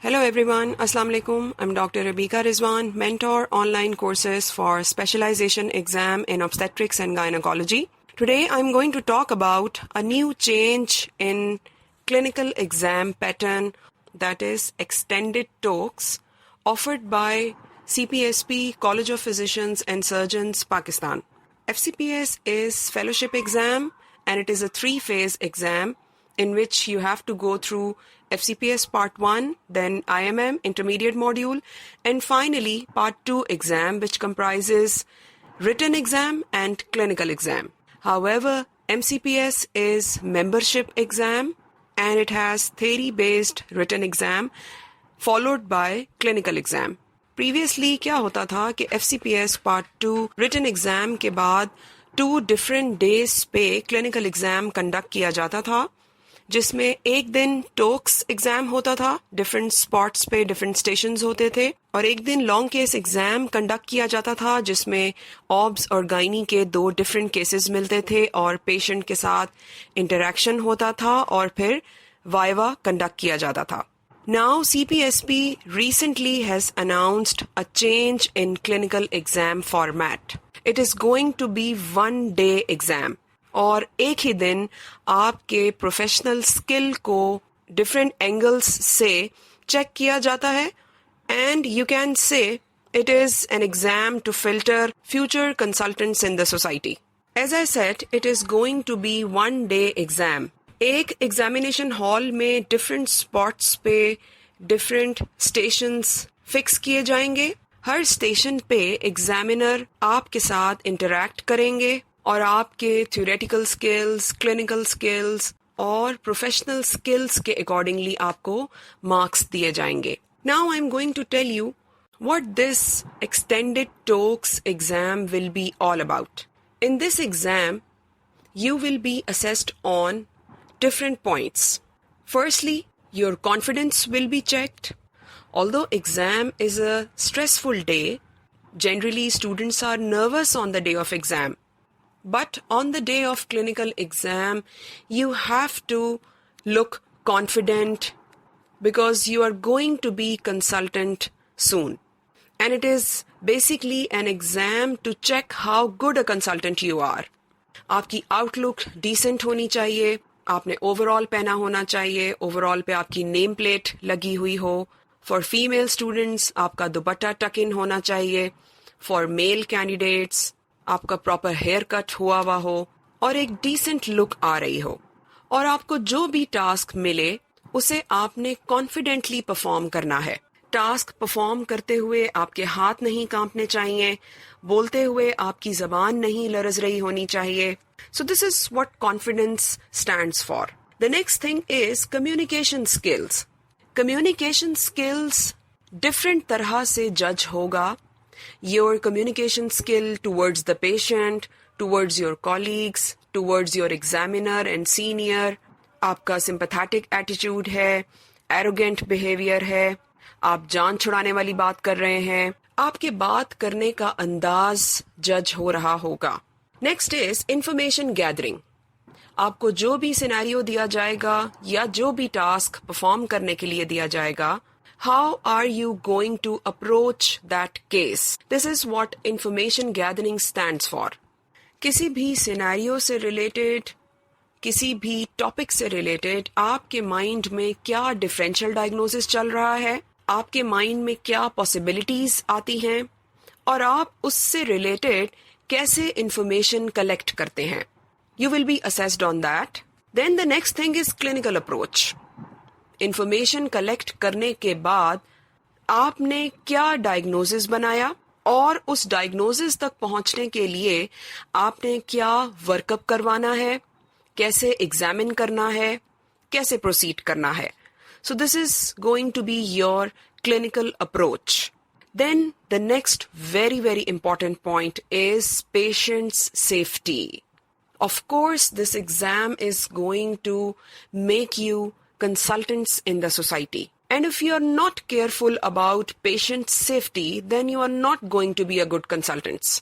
Hello everyone, Assalamu alaikum. I'm Dr. Rabika Rizwan, mentor online courses for specialization exam in obstetrics and gynecology. Today I'm going to talk about a new change in clinical exam pattern, that is extended talks, offered by CPSP College of Physicians and Surgeons, Pakistan. FCPS is fellowship exam and it is a 3-phase exam in which you have to go through FCPS Part 1, then IMM intermediate module, and finally Part 2 exam, which comprises written exam and clinical exam. However, MCPS is membership exam and it has theory-based written exam followed by clinical exam. Previously क्या होता था कि FCPS Part 2 written exam के बाद 2 different days पे clinical exam conduct किया जाता था, जिसमें एक दिन टोक्स एग्जाम होता था, डिफरेंट स्पॉट्स पे डिफरेंट स्टेशंस होते थे, और एक दिन लॉन्ग केस एग्जाम कंडक्ट किया जाता था जिसमें ऑब्स और गायनी के 2 डिफरेंट केसेस मिलते थे और पेशेंट के साथ इंटरेक्शन होता था और फिर वाइवा कंडक्ट किया जाता था. Now CPSP recently has announced a change in clinical exam format. It is going to be 1-day exam. और एक ही दिन आपके प्रोफेशनल स्किल को डिफरेंट एंगल्स से चेक किया जाता है and you can say it is an exam to filter future consultants in the society. As I said, it is going to be 1-day exam. एक एग्जामिनेशन हॉल में different spots पे different stations fix किए जाएंगे. हर station पे examiner आपके साथ interact करेंगे और आपके थ्योरेटिकल स्किल्स, क्लिनिकल स्किल्स और प्रोफेशनल स्किल्स के अकॉर्डिंगली आपको मार्क्स दिए जाएंगे. Now I am going to tell you what this extended TOACS exam will be all about. In this exam you will be assessed on different points. Firstly, your confidence will be checked. Although exam is a stressful day, generally students are nervous on the day of exam. But on the day of clinical exam, you have to look confident because you are going to be consultant soon. And it is basically an exam to check how good a consultant you are. आपकी outlook decent होनी चाहिए, आपने overall पहना होना चाहिए, overall पे आपकी name plate लगी हुई हो. फॉर फीमेल स्टूडेंट्स आपका दुपट्टा टक इन होना चाहिए. फॉर मेल कैंडिडेट्स आपका प्रॉपर हेयर कट हुआ हुआ हो और एक डिसेंट लुक आ रही हो. और आपको जो भी टास्क मिले उसे आपने कॉन्फिडेंटली परफॉर्म करना है. टास्क परफॉर्म करते हुए आपके हाथ नहीं कांपने चाहिए, बोलते हुए आपकी जबान नहीं लरज रही होनी चाहिए. सो this is what confidence stands for. The next thing is communication skills. Communication skills different तरह से जज होगा. Your communication skill towards the patient, towards your colleagues, towards your examiner and senior, आपका sympathetic attitude है, arrogant behavior है, आप जान छुड़ाने वाली बात कर रहे हैं, आपके बात करने का अंदाज जज हो रहा होगा. Next is information gathering. आपको जो भी सिनेरियो दिया जाएगा या जो भी टास्क परफॉर्म करने के लिए दिया जाएगा, how are you going to approach that case? This is what information gathering stands for. किसी भी सिनेरियो से रिलेटेड, किसी भी टॉपिक से रिलेटेड आपके माइंड में क्या डिफरेंशियल डायग्नोसिस चल रहा है, आपके माइंड में क्या पॉसिबिलिटीज आती हैं और आप उससे रिलेटेड कैसे इंफॉर्मेशन कलेक्ट करते हैं. You will be assessed on that. Then the next thing is clinical approach. Information collect करने के बाद आपने क्या डायग्नोसिस बनाया और उस डायग्नोसिस तक पहुंचने के लिए आपने क्या वर्कअप करवाना है, कैसे एग्जामिन करना है, कैसे प्रोसीड करना है. So this is going to be your clinical approach. Then the next very very important point is patients safety. Of course this exam is going to make you consultants in the society. And if you are not careful about patient safety, then you are not going to be a good consultant.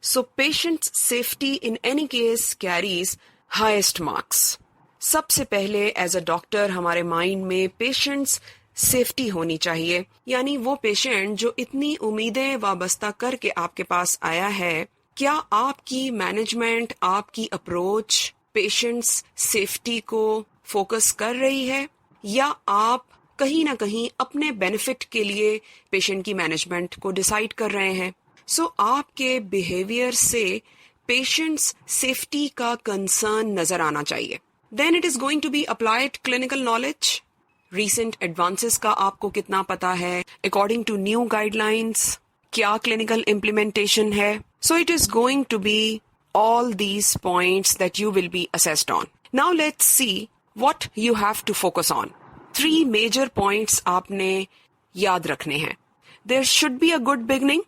So patient safety in any case carries highest marks. सबसे पहले as a doctor हमारे mind में patients safety होनी चाहिए, यानी वो patient जो इतनी उम्मीदें वाबस्ता करके आपके पास आया है, क्या आपकी मैनेजमेंट, आपकी अप्रोच पेशेंट्स सेफ्टी को फोकस कर रही है, या आप कहीं ना कहीं अपने बेनिफिट के लिए पेशेंट की मैनेजमेंट को डिसाइड कर रहे हैं? सो आपके बिहेवियर से पेशेंट्स सेफ्टी का कंसर्न नजर आना चाहिए. Then it is going to be applied clinical knowledge. Recent advances का आपको कितना पता है, अकॉर्डिंग टू न्यू गाइडलाइंस क्या क्लिनिकल इम्प्लीमेंटेशन है. So it is going to be all these points that you will be assessed on. Now let's see what you have to focus on. 3 major points आपने याद रखने हैं. There should be a good beginning,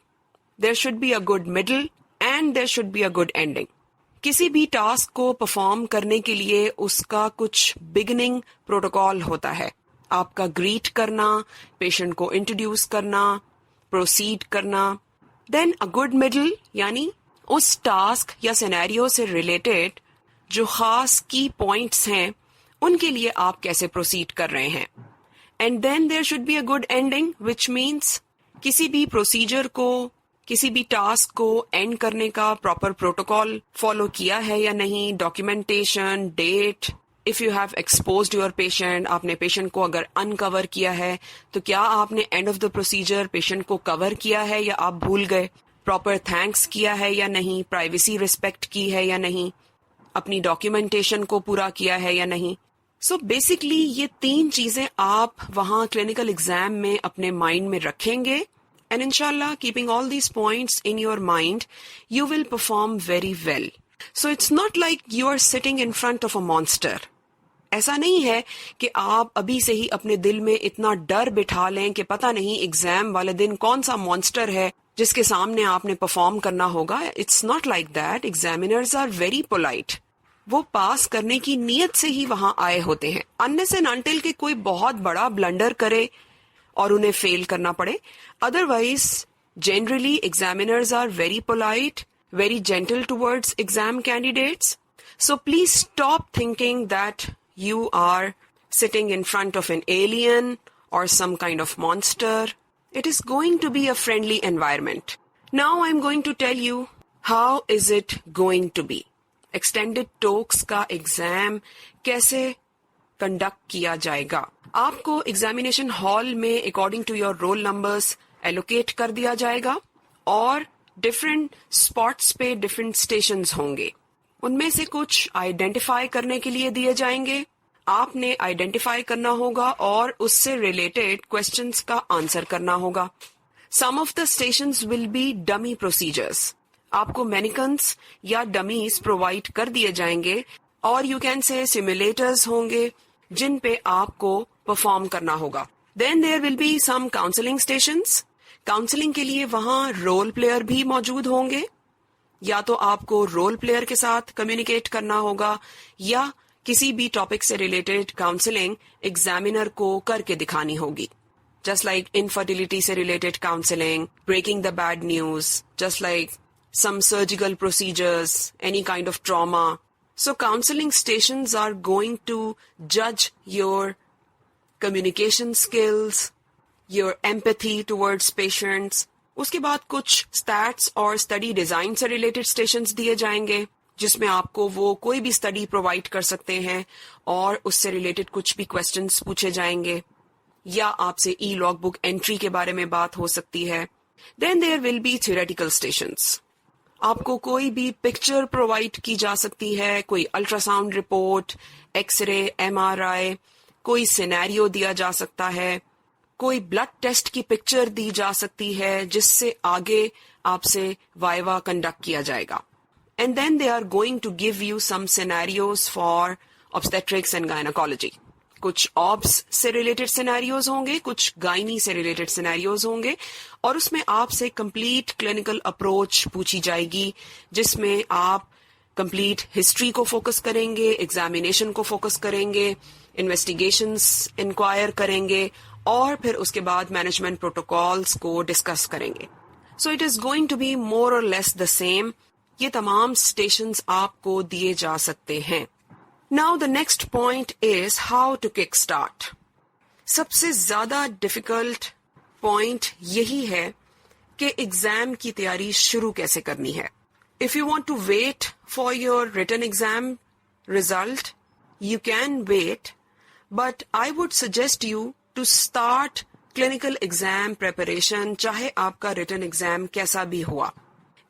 there should be a good middle, and there should be a good ending. किसी भी task को perform करने के लिए उसका कुछ बिगिनिंग प्रोटोकॉल होता है. आपका ग्रीट करना, पेशेंट को इंट्रोड्यूस करना, प्रोसीड करना. देन अ गुड मिडल, यानी उस टास्क या सिनेरियो से रिलेटेड जो खास की पॉइंट्स हैं उनके लिए आप कैसे प्रोसीड कर रहे हैं. And then there should be a good ending, which means किसी भी प्रोसीजर को, किसी भी टास्क को एंड करने का प्रॉपर प्रोटोकॉल फॉलो किया है या नहीं, documentation, date. If you have exposed your patient, आपने पेशेंट को अगर अनकवर किया है तो क्या आपने end of the procedure patient को कवर किया है या आप भूल गए, प्रॉपर थैंक्स किया है या नहीं, प्राइवेसी रिस्पेक्ट की है या नहीं, अपनी डॉक्यूमेंटेशन को पूरा किया है या नहीं. सो बेसिकली ये 3 चीजें आप वहां क्लिनिकल एग्जाम में अपने माइंड में रखेंगे, एंड इंशाल्लाह keeping all these points in your mind you will perform very well. So it's not like you are sitting in front of a monster. ऐसा नहीं है कि आप अभी से ही अपने दिल में इतना डर बिठा लें कि पता नहीं एग्जाम वाले दिन कौन सा मॉन्स्टर है जिसके सामने आपने परफॉर्म करना होगा. It's not like that. Examiners are very polite. वो पास करने की नीयत से ही वहां आए होते हैं, अनलेस एंड अनटिल के कोई बहुत बड़ा ब्लंडर करे और उन्हें फेल करना पड़े. Otherwise generally examiners are very polite, very gentle towards exam candidates. So please stop thinking that you are sitting in front of an alien or some kind of monster. It is going to be a friendly environment. Now I'm going to tell you how is it going to be. Extended talks का exam कैसे conduct किया जाएगा. आपको examination hall में according to your roll numbers allocate कर दिया जाएगा और डिफरेंट स्पॉट्स पे डिफरेंट स्टेशंस होंगे. उनमें से कुछ आइडेंटिफाई करने के लिए दिए जाएंगे. आपने आइडेंटिफाई करना होगा और उससे रिलेटेड क्वेश्चंस का आंसर करना होगा. Some of the stations will be dummy procedures. आपको मैनिकन्स या डमीज प्रोवाइड कर दिए जाएंगे और यू कैन से सिमुलेटर्स होंगे जिन पे आपको परफॉर्म करना होगा. Then there will be some counselling stations. Counselling के लिए वहां रोल प्लेयर भी मौजूद होंगे. या तो आपको रोल प्लेयर के साथ कम्युनिकेट करना होगा या किसी भी टॉपिक से रिलेटेड काउंसलिंग एग्जामिनर को करके दिखानी होगी. जस्ट लाइक इनफर्टिलिटी से related counselling, breaking the bad news, just like some surgical procedures, any kind of trauma. So counseling stations are going to judge your communication skills, your empathy towards patients. उसके बाद कुछ stats और study design से related stations दिए जाएंगे जिसमें आपको वो कोई भी study provide कर सकते हैं और उससे related कुछ भी questions पूछे जाएंगे या आपसे e-logbook entry के बारे में बात हो सकती है. Then there will be theoretical stations. आपको कोई भी पिक्चर प्रोवाइड की जा सकती है, कोई अल्ट्रासाउंड रिपोर्ट, एक्सरे, एमआरआई, कोई सिनेरियो दिया जा सकता है, कोई ब्लड टेस्ट की पिक्चर दी जा सकती है जिससे आगे आपसे वाइवा कंडक्ट किया जाएगा. And then they are going to give you some scenarios for obstetrics and gynaecology. कुछ ऑब्स से रिलेटेड सिनेरियोज होंगे, कुछ गायनी से रिलेटेड सिनेरियोज होंगे और उसमें आपसे कंप्लीट क्लिनिकल अप्रोच पूछी जाएगी जिसमें आप कंप्लीट हिस्ट्री को फोकस करेंगे, एग्जामिनेशन को फोकस करेंगे, इन्वेस्टिगेशंस इंक्वायर करेंगे और फिर उसके बाद मैनेजमेंट प्रोटोकॉल्स को डिस्कस करेंगे. So it is going to be more or less the same. ये तमाम स्टेशंस आपको दिए जा सकते हैं. Now the next point is how to kickstart. सबसे ज़्यादा डिफ़िकल्ट पॉइंट यही है कि एग्ज़ाम की तैयारी शुरू कैसे करनी है. If you want to wait for your written exam result, you can wait, but I would suggest you to start clinical exam preparation चाहे आपका written exam कैसा भी हुआ.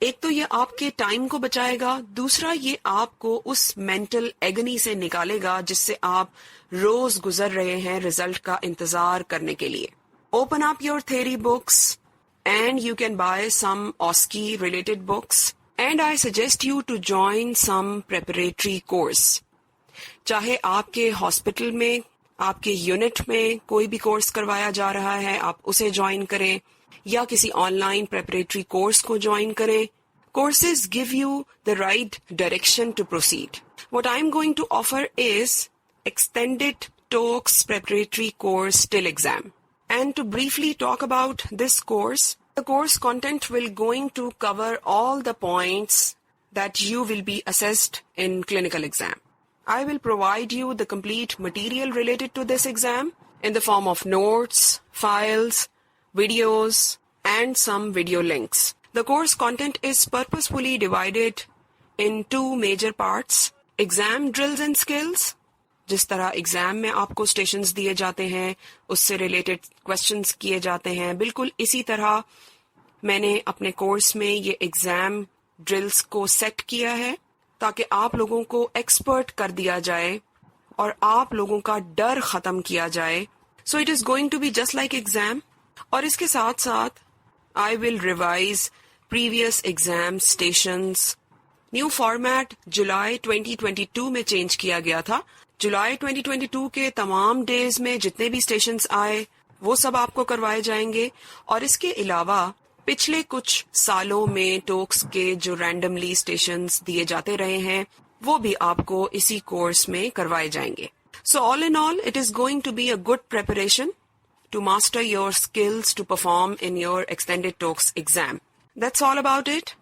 एक तो ये आपके टाइम को बचाएगा, दूसरा ये आपको उस मेंटल एगनी से निकालेगा जिससे आप रोज गुजर रहे हैं रिजल्ट का इंतजार करने के लिए. Open up your theory books and you can buy some OSCE related books. And I suggest you to join some preparatory course. चाहे आपके हॉस्पिटल में, आपके यूनिट में कोई भी कोर्स करवाया जा रहा है, आप उसे ज्वाइन करें या किसी ऑनलाइन प्रेपरेटरी कोर्स को ज्वाइन करें. Courses give you the right direction to proceed. What I'm going to offer is extended TOEIC preparatory course till exam. And to briefly talk about this course, the course content will going to cover all the points that you will be assessed in clinical exam. I will provide you the complete material related to this exam in the form of notes, files, videos, and some video links. The course content is purposefully divided in two major parts: exam drills and skills. जिस तरह exam में आपको stations दिए जाते हैं, उससे related questions किए जाते हैं, बिल्कुल इसी तरह मैंने अपने कोर्स में ये एग्जाम ड्रिल्स को सेट किया है ताकि आप लोगों को एक्सपर्ट कर दिया जाए और आप लोगों का डर खत्म किया जाए. So it is going to be just like exam. और इसके साथ साथ I will revise previous exam stations. New format जुलाई 2022 में चेंज किया गया था. जुलाई 2022 के तमाम डेज में जितने भी स्टेशंस आए वो सब आपको करवाए जाएंगे. और इसके अलावा पिछले कुछ सालों में टोक्स के जो रैंडमली स्टेशंस दिए जाते रहे हैं वो भी आपको इसी कोर्स में करवाए जाएंगे. So all in all it is going to be a good preparation to master your skills to perform in your extended TOEIC exam. That's all about it.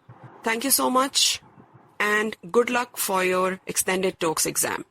Thank you so much and good luck for your extended TOEIC exam.